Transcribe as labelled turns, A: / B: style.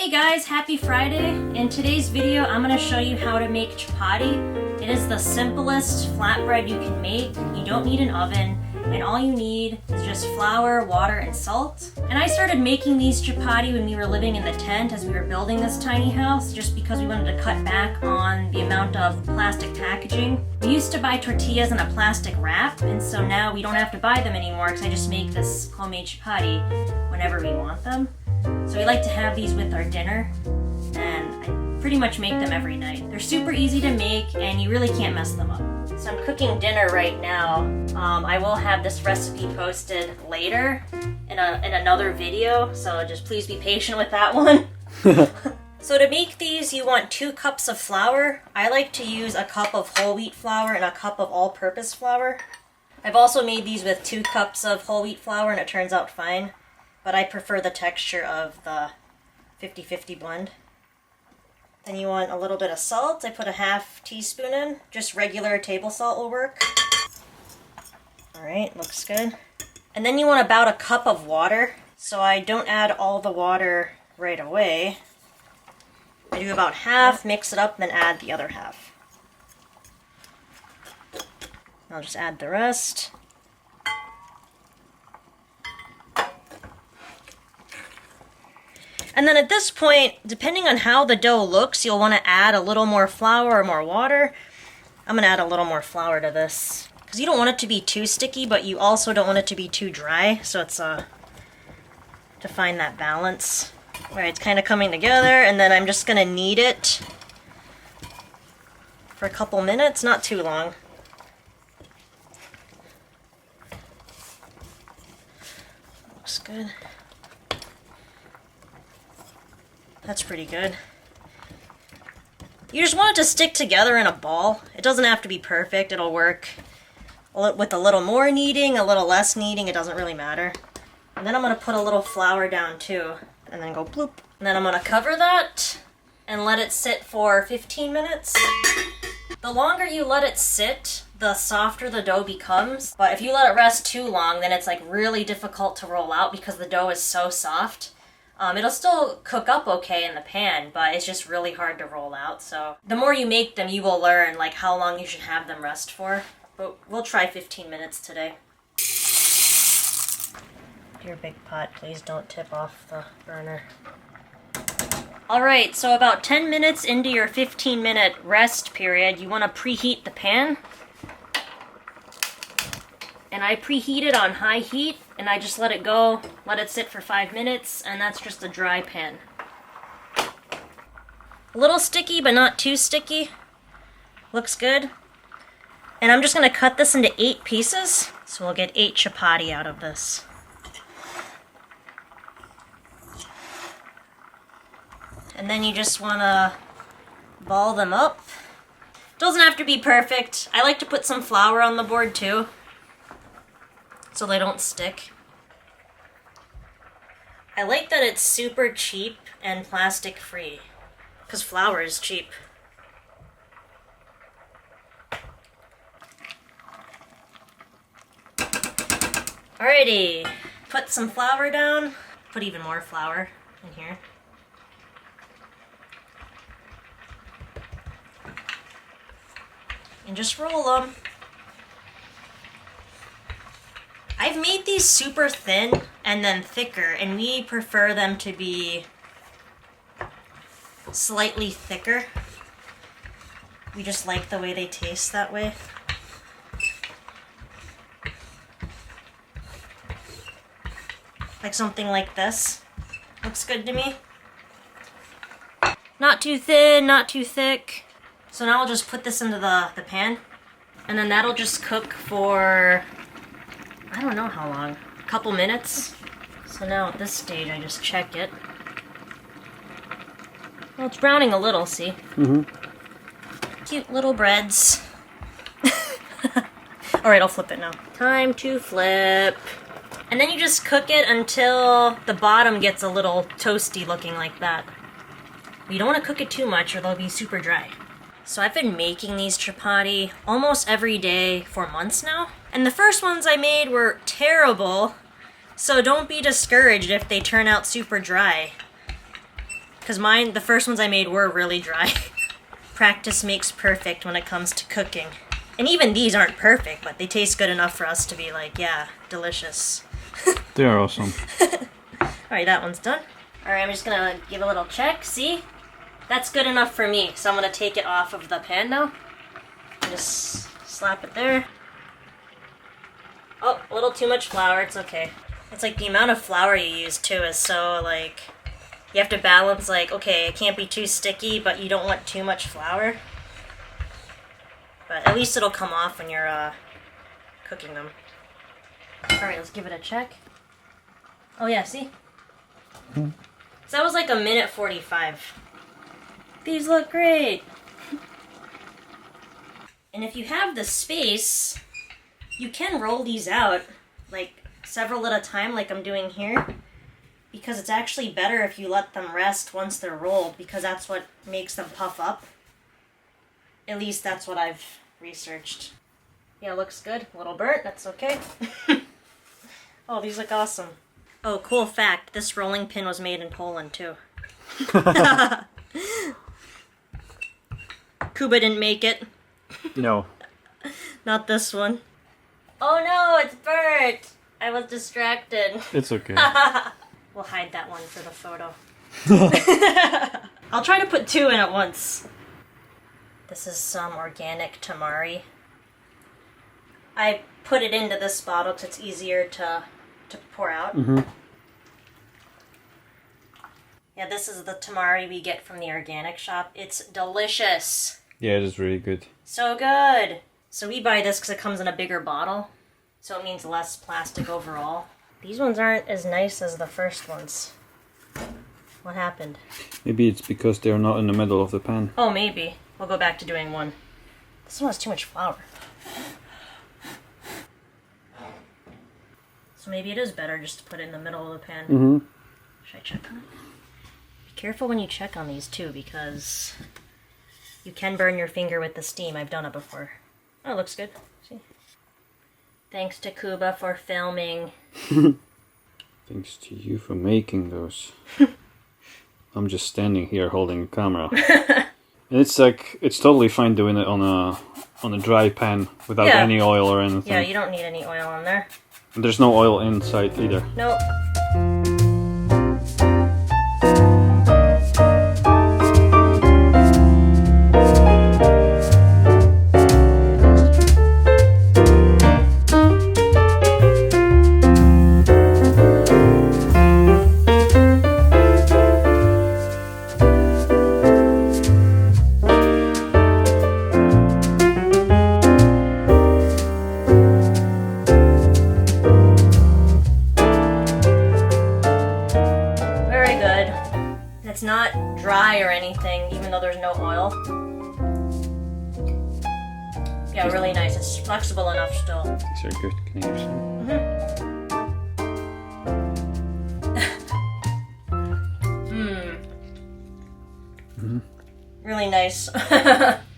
A: Hey guys, happy Friday. In today's video, I'm going to show you how to make chapati. It is the simplest flatbread you can make. You don't need an oven, and all you need is just flour, water, and salt. And I started making these chapati when we were living in the tent as we were building this tiny house, just because we wanted to cut back on the amount of plastic packaging. We used to buy tortillas in a plastic wrap, and so now we don't have to buy them anymore because I just make this homemade chapati whenever we want them. So we like to have these with our dinner, and I pretty much make them every night. They're super easy to make, and you really can't mess them up. So I'm cooking dinner right now. I will have this recipe posted later in another video, so just please be patient with that one. So to make these, you want 2 cups of flour. I like to use a cup of whole wheat flour and a cup of all-purpose flour. I've also made these with 2 cups of whole wheat flour, and it turns out fine. But I prefer the texture of the 50-50 blend. Then you want a little bit of salt. I put a ½ teaspoon in. Just regular table salt will work. Alright, looks good. And then you want about a cup of water. So I don't add all the water right away. I do about half, mix it up, then add the other half. I'll just add the rest. And then at this point, depending on how the dough looks, you'll want to add a little more flour or more water. I'm going to add a little more flour to this, because you don't want it to be too sticky, but you also don't want it to be too dry, so it's to find that balance. Alright, it's kind of coming together, and then I'm just going to knead it for a couple minutes, not too long. Looks good. That's pretty good. You just want it to stick together in a ball. It doesn't have to be perfect. It'll work with a little more kneading, a little less kneading. It doesn't really matter. And then I'm going to put a little flour down too. And then go bloop. And then I'm going to cover that and let it sit for 15 minutes. The longer you let it sit, the softer the dough becomes. But if you let it rest too long, then it's like really difficult to roll out because the dough is so soft. It'll still cook up okay in the pan, but it's just really hard to roll out. So the more you make them, you will learn like how long you should have them rest for. But we'll try 15 minutes today. Dear big pot, please don't tip off the burner. Alright, so about 10 minutes into your 15-minute rest period, you want to preheat the pan. And I preheat it on high heat, and I just let it go, let it sit for 5 minutes, and that's just a dry pan. A little sticky, but not too sticky. Looks good. And I'm just going to cut this into 8 pieces, so we'll get 8 chapati out of this. And then you just want to ball them up. Doesn't have to be perfect. I like to put some flour on the board too, so they don't stick. I like that it's super cheap and plastic free, because flour is cheap. Alrighty, put some flour down, put even more flour in here. And just roll them. I've made these super thin and then thicker, and we prefer them to be slightly thicker. We just like the way they taste that way. Like something like this. Looks good to me. Not too thin, not too thick. So now I'll just put this into the pan, and then that'll just cook for, I don't know how long, a couple minutes. So now at this stage I just check it. Well, it's browning a little, see? Mm-hmm. Cute little breads. Alright, I'll flip it now. Time to flip. And then you just cook it until the bottom gets a little toasty looking like that. You don't want to cook it too much or they'll be super dry. So I've been making these chapati almost every day for months now. And the first ones I made were terrible, so don't be discouraged if they turn out super dry. Because mine, the first ones I made were really dry. Practice makes perfect when it comes to cooking. And even these aren't perfect, but they taste good enough for us to be like, yeah, delicious.
B: They are awesome.
A: Alright, that one's done. Alright, I'm just gonna give a little check. See? That's good enough for me. So I'm gonna take it off of the pan now. And just slap it there. Oh, a little too much flour. It's okay. It's like the amount of flour you use too is so like... You have to balance like, okay, it can't be too sticky, but you don't want too much flour. But at least it'll come off when you're cooking them. Alright, let's give it a check. Oh yeah, see? So that was like 1:45. These look great! And if you have the space, you can roll these out, like several at a time like I'm doing here. Because it's actually better if you let them rest once they're rolled, because that's what makes them puff up. At least that's what I've researched. Yeah, looks good. A little burnt, that's okay. Oh, these look awesome. Oh, cool fact, this rolling pin was made in Poland too. Kuba didn't make it.
B: No.
A: Not this one. Oh no, it's burnt! I was distracted.
B: It's okay.
A: We'll hide that one for the photo. I'll try to put two in at once. This is some organic tamari. I put it into this bottle because it's easier to pour out.
B: Mm-hmm.
A: Yeah, this is the tamari we get from the organic shop. It's delicious.
B: Yeah, it is really good.
A: So good. So we buy this because it comes in a bigger bottle. So it means less plastic overall. These ones aren't as nice as the first ones. What happened?
B: Maybe it's because they're not in the middle of the pan.
A: Oh, maybe. We'll go back to doing one. This one has too much flour. So maybe it is better just to put it in the middle of the pan.
B: Mm-hmm.
A: Should I check on it? Be careful when you check on these too, because you can burn your finger with the steam. I've done it before. Oh, it looks good. See? Thanks to Kuba for filming.
B: Thanks to you for making those. I'm just standing here holding the camera. And it's like, it's totally fine doing it on a dry pan without any oil or anything.
A: Yeah, you don't need any oil on there.
B: And there's no oil inside either.
A: Nope. It's not dry or anything, even though there's no oil. Yeah, really nice. It's flexible enough still.
B: These are good. Can you hear some?
A: Really nice.